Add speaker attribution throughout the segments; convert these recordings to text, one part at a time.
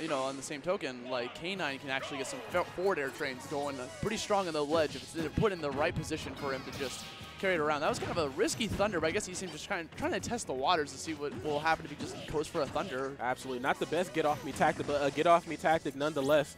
Speaker 1: you know, on the same token, like K9 can actually get some forward air trains going pretty strong on the ledge if it's put in the right position for him to just carry it around. That was kind of a risky thunder, but I guess he seems just trying to test the waters to see what will happen if he just goes for a thunder.
Speaker 2: Absolutely. Not the best get-off-me tactic, but a get-off-me tactic nonetheless.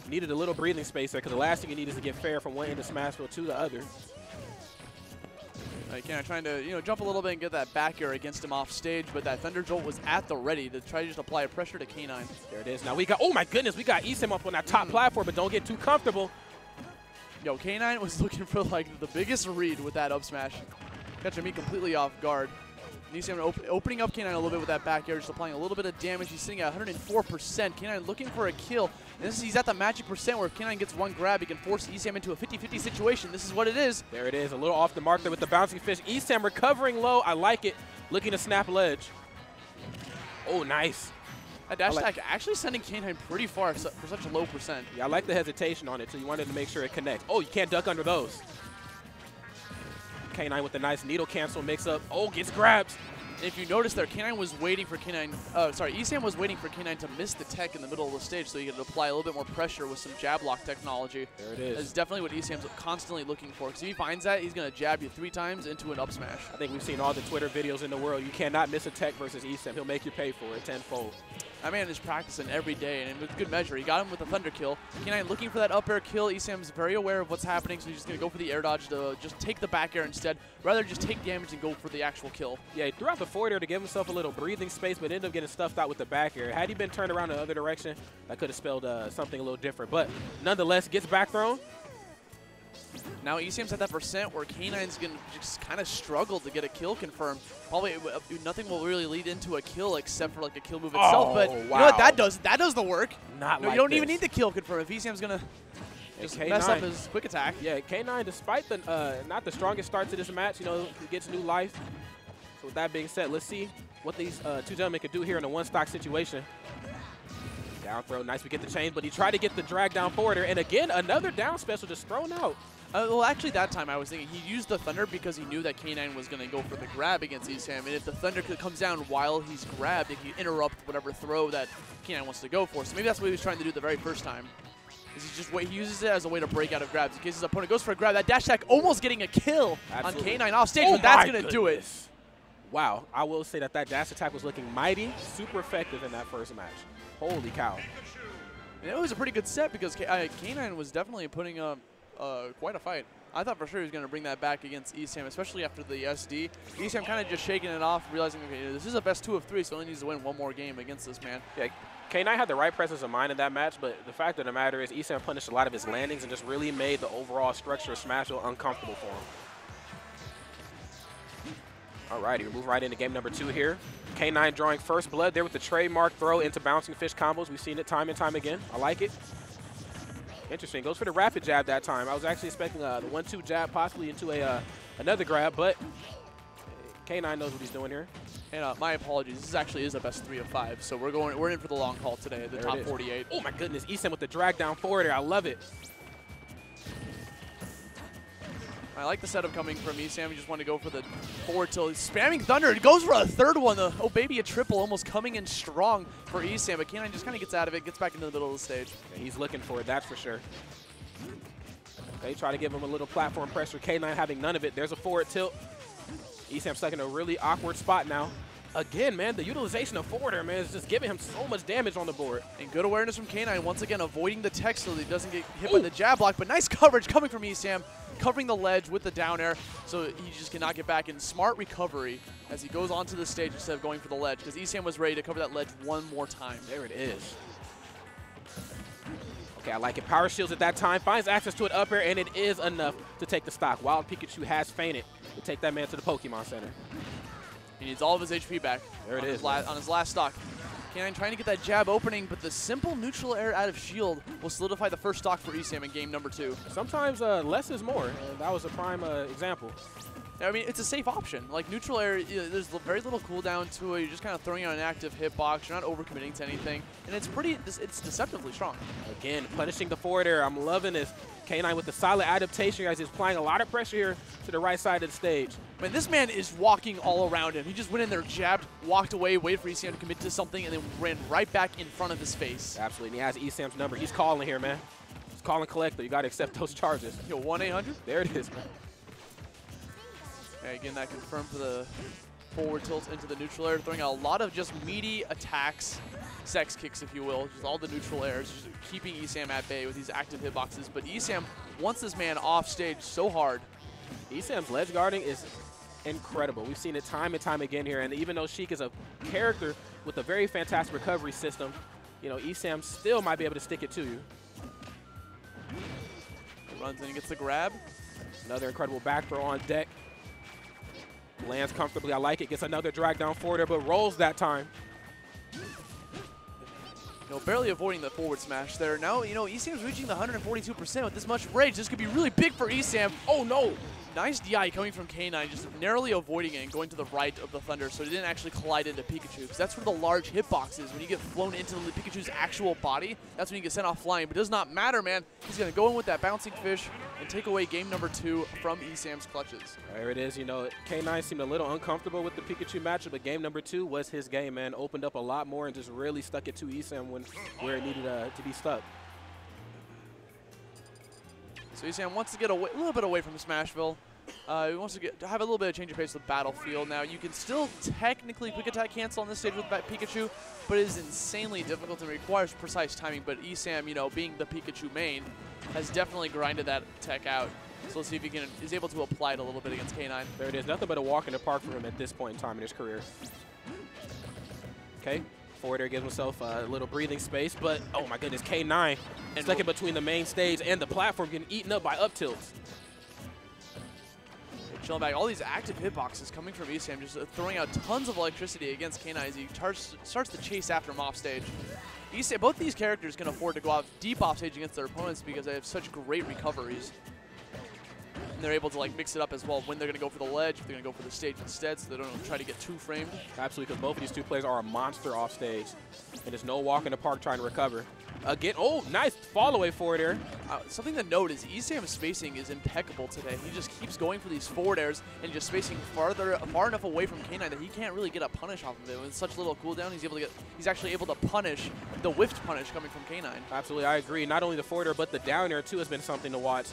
Speaker 2: Needed a little breathing space there because the last thing you need is to get fair from one end of Smashville to the other.
Speaker 1: K9 trying to, you know, jump a little bit and get that back air against him off stage, but that Thunder Jolt was at the ready to try to just apply pressure to K9.
Speaker 2: There it is. Now we got, oh my goodness, we got ESAM up on that top platform, but don't get too comfortable.
Speaker 1: Yo, K9 was looking for like the biggest read with that up smash, catching me completely off guard. ESAM opening up K9 a little bit with that back air, just applying a little bit of damage. He's sitting at 104%. K9 looking for a kill. And he's at the magic percent where if K9 gets one grab, he can force ESAM into a 50-50 situation. This is what it is.
Speaker 2: There it is, a little off the mark there with the bouncing fish. ESAM recovering low. I like it. Looking to snap ledge. Oh, nice.
Speaker 1: That dash attack actually sending K9 pretty far for such a low percent.
Speaker 2: Yeah, I like the hesitation on it, so you wanted to make sure it connects. Oh, you can't duck under those. K9 with a nice needle cancel mix-up. Oh, gets grabs.
Speaker 1: And if you notice there, K9 was waiting for ESAM was waiting for K9 to miss the tech in the middle of the stage so he could apply a little bit more pressure with some jab lock technology.
Speaker 2: There it is.
Speaker 1: That's definitely what ESAM's constantly looking for, because if he finds that, he's going to jab you 3 times into an up smash.
Speaker 2: I think we've seen all the Twitter videos in the world. You cannot miss a tech versus ESAM. He'll make you pay for it tenfold.
Speaker 1: That man is practicing every day, and with good measure. He got him with a thunder kill. K9 looking for that up air kill. ESAM's very aware of what's happening, so he's just going to go for the air dodge to just take the back air instead, rather just take damage and go for the actual kill.
Speaker 2: Yeah, he threw out the forward air to give himself a little breathing space, but ended up getting stuffed out with the back air. Had he been turned around the other direction, that could have spelled something a little different. But nonetheless, gets back thrown.
Speaker 1: Now ESAM's at that percent where K9's going to just kind of struggle to get a kill confirmed. Probably nothing will really lead into a kill except for like a kill move itself. But you know what that does? That does the work.
Speaker 2: Not
Speaker 1: no,
Speaker 2: like
Speaker 1: you don't
Speaker 2: this.
Speaker 1: even need the kill confirm if ESAM's going to just mess up his quick attack.
Speaker 2: Yeah, K9, despite the not the strongest start to this match, you know, he gets new life. So with that being said, let's see what these two gentlemen could do here in a one-stock situation. Down throw, nice, we get the change, but he tried to get the drag down forwarder, and again, another down special just thrown out.
Speaker 1: Well, actually, that time I was thinking he used the Thunder because he knew that K9 was going to go for the grab against ESAM, and if the Thunder comes down while he's grabbed, it can interrupt whatever throw that K9 wants to go for. So maybe that's what he was trying to do the very first time. He uses it as a way to break out of grabs. In case his opponent goes for a grab, that dash attack almost getting a kill on K9 off stage, but that's going to do it.
Speaker 2: Wow, I will say that dash attack was looking mighty, super effective in that first match. Holy cow.
Speaker 1: And it was a pretty good set because K9 was definitely putting up quite a fight. I thought for sure he was going to bring that back against ESAM, especially after the SD. ESAM kind of just shaking it off, realizing, okay, this is a best 2 of 3, so he only needs to win one more game against this man.
Speaker 2: Yeah, K9 had the right presence of mind in that match, but the fact of the matter is ESAM punished a lot of his landings and just really made the overall structure of Smashville uncomfortable for him. Alrighty, we move right into game number 2 here. K9 drawing first blood there with the trademark throw into bouncing fish combos. We've seen it time and time again. I like it. Interesting. Goes for the rapid jab that time. I was actually expecting the 1-2 jab possibly into another grab, but K9 knows what he's doing here.
Speaker 1: And my apologies. This actually is a best 3 of 5, so we're in for the long haul today. The top 48.
Speaker 2: Oh my goodness! ESAM with the drag down forward there. I love it.
Speaker 1: I like the setup coming from ESAM. He just wanted to go for the forward tilt. He's spamming Thunder. He goes for a third one. Oh, baby, a triple almost coming in strong for ESAM. But K9 just kind of gets out of it, gets back into the middle of the stage.
Speaker 2: Yeah, he's looking for it, that's for sure. They try to give him a little platform pressure. K9 having none of it. There's a forward tilt. ESAM stuck in a really awkward spot now. Again, man, the utilization of forwarder, man, is just giving him so much damage on the board.
Speaker 1: And good awareness from K9, once again avoiding the tech so that he doesn't get hit by the jab block. But nice coverage coming from ESAM, covering the ledge with the down air, so he just cannot get back in. Smart recovery as he goes onto the stage instead of going for the ledge, because ESAM was ready to cover that ledge one more time.
Speaker 2: There it is. Okay, I like it. Power shields at that time, finds access to an up air, and it is enough to take the stock. Wild Pikachu has fainted to take that man to the Pokemon Center.
Speaker 1: He needs all of his HP back.
Speaker 2: There it is.
Speaker 1: On his last stock. K9 trying to get that jab opening, but the simple neutral air out of shield will solidify the first stock for ESAM in game number 2.
Speaker 2: Sometimes less is more, and that was a prime example.
Speaker 1: I mean, it's a safe option. Like, neutral air, there's very little cooldown to it. You're just kind of throwing out an active hitbox. You're not overcommitting to anything. And it's it's deceptively strong.
Speaker 2: Again, punishing the forward air. I'm loving this. K9 with the solid adaptation, guys. He's applying a lot of pressure here to the right side of the stage.
Speaker 1: Man, this man is walking all around him. He just went in there, jabbed, walked away, waited for ESAM to commit to something, and then ran right back in front of his face.
Speaker 2: Absolutely. And he has ESAM's number. He's calling here, man. He's calling collector. You got to accept those charges.
Speaker 1: Yo, 1-800?
Speaker 2: There it is, man.
Speaker 1: Okay, again, that confirmed for the forward tilt into the neutral air, throwing out a lot of just meaty attacks, sex kicks, if you will, just all the neutral airs, just keeping ESAM at bay with these active hitboxes. But ESAM wants this man off stage so hard.
Speaker 2: ESAM's ledge guarding is incredible. We've seen it time and time again here, and even though Sheik is a character with a very fantastic recovery system, you know, ESAM still might be able to stick it to you.
Speaker 1: Runs in and gets the grab.
Speaker 2: Another incredible back throw on deck. Lands comfortably. I like it. Gets another drag down forward there, but rolls that time.
Speaker 1: You know, barely avoiding the forward smash there. Now, you know, ESAM's reaching the 142% with this much rage. This could be really big for ESAM. Oh, no. Nice DI coming from K9, just narrowly avoiding it and going to the right of the Thunder so it didn't actually collide into Pikachu. Because that's where the large hitbox is. When you get flown into the Pikachu's actual body, that's when you get sent off flying. But it does not matter, man. He's going to go in with that bouncing fish and take away game number 2 from ESAM's clutches.
Speaker 2: There it is. You know, K9 seemed a little uncomfortable with the Pikachu matchup, but game number 2 was his game, man. Opened up a lot more and just really stuck it to ESAM where it needed to be stuck.
Speaker 1: So ESAM wants to get a little bit away from Smashville. He wants to have a little bit of change of pace with Battlefield. Now, you can still technically quick attack cancel on this stage with Pikachu, but it is insanely difficult and requires precise timing. But ESAM, you know, being the Pikachu main, has definitely grinded that tech out. So let's see if he is able to apply it a little bit against K9.
Speaker 2: There it is. Nothing but a walk in the park for him at this point in time in his career. Okay. Forward air gives himself a little breathing space, but oh my goodness, K9 stuck in between the main stage and the platform, getting eaten up by up tilts.
Speaker 1: Chilling back. All these active hitboxes coming from ESAM, just throwing out tons of electricity against K9 as he starts to chase after him off stage. ESAM, both these characters can afford to go out deep off stage against their opponents because they have such great recoveries. And they're able to like mix it up as well when they're going to go for the ledge, if they're going to go for the stage instead, so they don't try to get too framed.
Speaker 2: Absolutely, because both of these two players are a monster off stage. And there's no walk in the park trying to recover. Again, oh, nice fall away forward air.
Speaker 1: Something to note is ESAM's spacing is impeccable today. He just keeps going for these forward airs and just spacing far enough away from K9 that he can't really get a punish off of it. With such little cooldown, he's actually able to punish the whiffed punish coming from K9.
Speaker 2: Absolutely, I agree. Not only the forward air, but the down air too has been something to watch.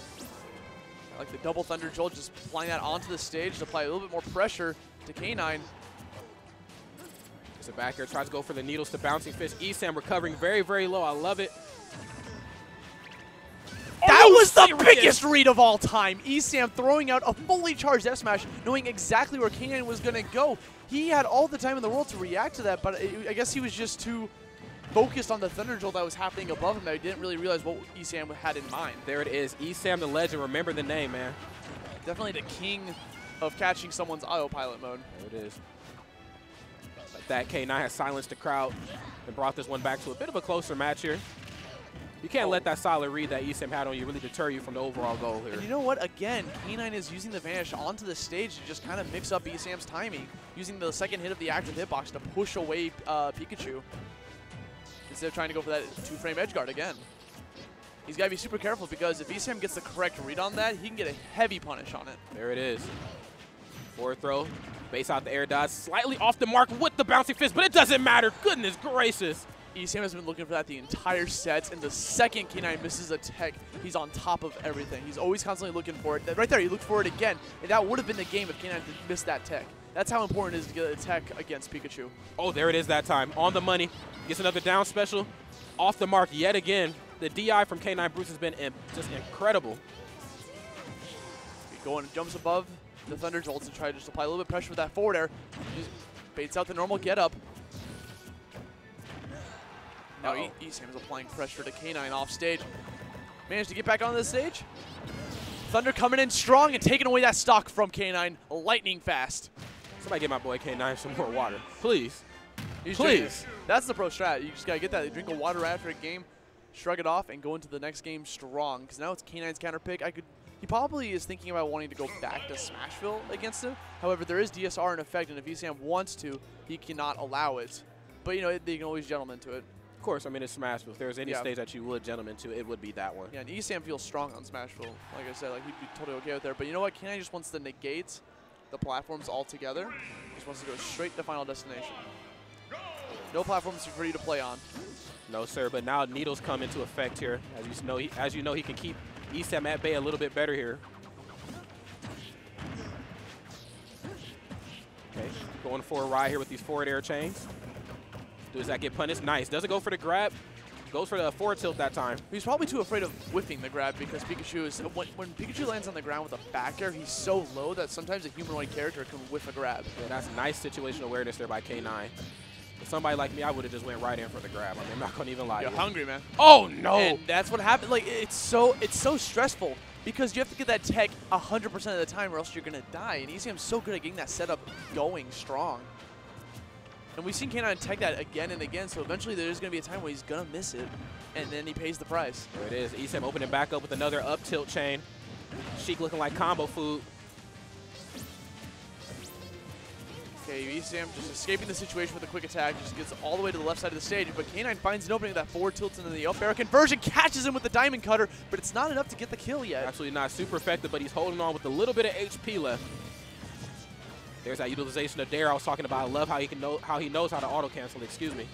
Speaker 1: I like the double Thunder Jolt, just applying that onto the stage to apply a little bit more pressure to K9.
Speaker 2: So back air tries to go for the needles to bouncing fish. ESAM recovering very, very low. I love it.
Speaker 1: That was the biggest read of all time. ESAM throwing out a fully charged F smash, knowing exactly where K9 was going to go. He had all the time in the world to react to that, but I guess he was just too focused on the Thunder Jolt that was happening above him that he didn't really realize what ESAM had in mind.
Speaker 2: There it is. ESAM the legend. Remember the name, man.
Speaker 1: Definitely the king of catching someone's autopilot mode.
Speaker 2: There it is. That K9 has silenced the crowd and brought this one back to a bit of a closer match here. You can't let that solid read that ESAM had on you really deter you from the overall goal here.
Speaker 1: And you know what? Again, K9 is using the vanish onto the stage to just kind of mix up ESAM's timing, using the second hit of the active hitbox to push away Pikachu instead of trying to go for that 2-frame edge guard again. He's got to be super careful because if ESAM gets the correct read on that, he can get a heavy punish on it.
Speaker 2: There it is. Forward throw. Base out the air dodge, slightly off the mark with the bouncing fist, but it doesn't matter. Goodness gracious.
Speaker 1: ESAM has been looking for that the entire set, and the second K9 misses a tech, he's on top of everything. He's always constantly looking for it. Right there, he looked for it again, and that would have been the game if K9 didn't miss that tech. That's how important it is to get a tech against Pikachu.
Speaker 2: Oh, there it is that time. On the money. Gets another down special. Off the mark yet again. The DI from K9sBruce has been just incredible.
Speaker 1: He going and jumps above the Thunder Jolts and try to just apply a little bit of pressure with that forward air. Just baits out the normal get up. Now ESAM is applying pressure to K9 off stage. Managed to get back on the stage. Thunder coming in strong and taking away that stock from K9 lightning fast.
Speaker 2: Somebody get my boy K9 some more water, please.
Speaker 1: Please. That's the pro strat. You just got to get that. Drink a water after a game, shrug it off, and go into the next game strong. Because now it's K9's counter pick. I could He probably is thinking about wanting to go back to Smashville against him. However, there is DSR in effect, and if ESAM wants to, he cannot allow it. But, you know, they can always gentleman to it.
Speaker 2: Of course, I mean, it's Smashville. If there's any stage that you would gentleman to, it would be that one.
Speaker 1: Yeah, and ESAM feels strong on Smashville. Like I said, like he'd be totally okay with there. But you know what? K9 just wants to negate the platforms altogether. Just wants to go straight to Final Destination. No platforms for you to play on.
Speaker 2: No, sir. But now needles come into effect here. As you know, he can keep ESAM at bay a little bit better here. Okay, going for a ride here with these forward air chains. Does that get punished? Nice. Doesn't go for the grab. Goes for the forward tilt that time.
Speaker 1: He's probably too afraid of whiffing the grab because Pikachu is when Pikachu lands on the ground with a back air, he's so low that sometimes a humanoid character can whiff a grab.
Speaker 2: Yeah, that's nice situational awareness there by K9. If somebody like me, I would have just went right in for the grab. I mean, I'm not gonna even lie.
Speaker 1: You're hungry, man.
Speaker 2: Oh no!
Speaker 1: And that's what happened. Like it's so stressful because you have to get that tech 100% of the time, or else you're gonna die. And ESAM's so good at getting that setup going strong. And we've seen K9 tech that again and again, so eventually there's going to be a time where he's going to miss it, and then he pays the price.
Speaker 2: There it is. ESAM opening back up with another up tilt chain. Sheik looking like combo food.
Speaker 1: Okay, ESAM just escaping the situation with a quick attack, just gets all the way to the left side of the stage, but K9 finds an opening with that forward tilt into the up air conversion, catches him with the diamond cutter, but it's not enough to get the kill yet.
Speaker 2: Absolutely not. Super effective, but he's holding on with a little bit of HP left. There's that utilization of dare I was talking about. I love how he knows how to auto cancel. Excuse me.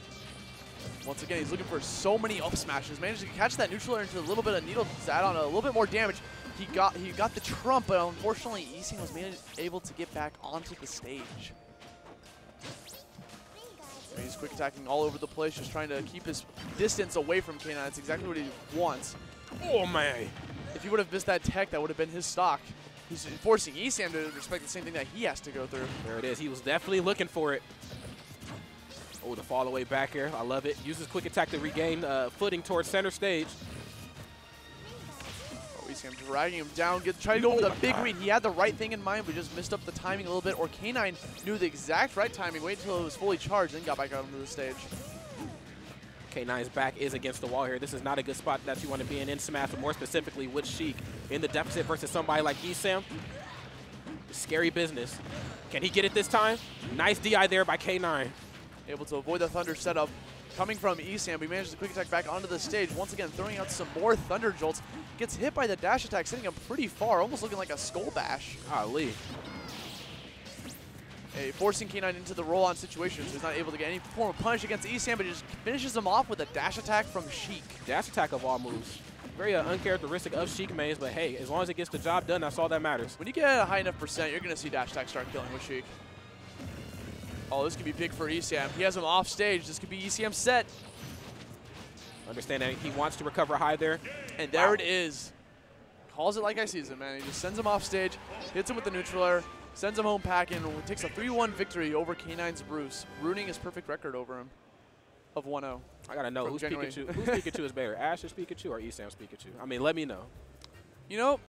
Speaker 1: Once again, he's looking for so many up smashes. Managed to catch that neutral air into a little bit of needle to add on a little bit more damage. He got the trump, but unfortunately, ESAM was able to get back onto the stage. He's quick attacking all over the place, just trying to keep his distance away from K9. That's exactly what he wants.
Speaker 2: Oh man!
Speaker 1: If he would have missed that tech, that would have been his stock. He's forcing ESAM to respect the same thing that he has to go through.
Speaker 2: There it is. He was definitely looking for it. Oh, the fall away back here. I love it. Uses quick attack to regain footing towards center stage.
Speaker 1: Oh, ESAM dragging him down. Trying to go for the big read. He had the right thing in mind, but just missed up the timing a little bit. Or K9 knew the exact right timing, waited until it was fully charged, then got back out onto the stage.
Speaker 2: K9's back is against the wall here. This is not a good spot that you want to be in Smash, but more specifically with Sheik in the deficit versus somebody like ESAM. Scary business. Can he get it this time? Nice DI there by K9.
Speaker 1: Able to avoid the Thunder setup. Coming from ESAM, he manages to quick attack back onto the stage. Once again, throwing out some more Thunder Jolts. Gets hit by the dash attack, sending him pretty far, almost looking like a skull bash.
Speaker 2: Golly.
Speaker 1: Forcing K9 into the roll-on situation, so he's not able to get any form of punish against ESAM, but he just finishes him off with a dash attack from Sheik.
Speaker 2: Dash attack of all moves. Very uncharacteristic of Sheik mains, but hey, as long as it gets the job done, that's all that matters.
Speaker 1: When you get a high enough percent, you're going to see dash attack start killing with Sheik. Oh, this could be big for ESAM. He has him off stage. This could be ESAM's set.
Speaker 2: Understand that he wants to recover high there.
Speaker 1: And there it is. Calls it like I sees it, man. He just sends him off stage, hits him with the neutral air, sends him home packing, and takes a 3-1 victory over K9sBruce, ruining his perfect record over him of 1-0.
Speaker 2: I gotta know whose Pikachu is better, Ash's Pikachu or ESAM's Pikachu? I mean, let me know.
Speaker 1: You know,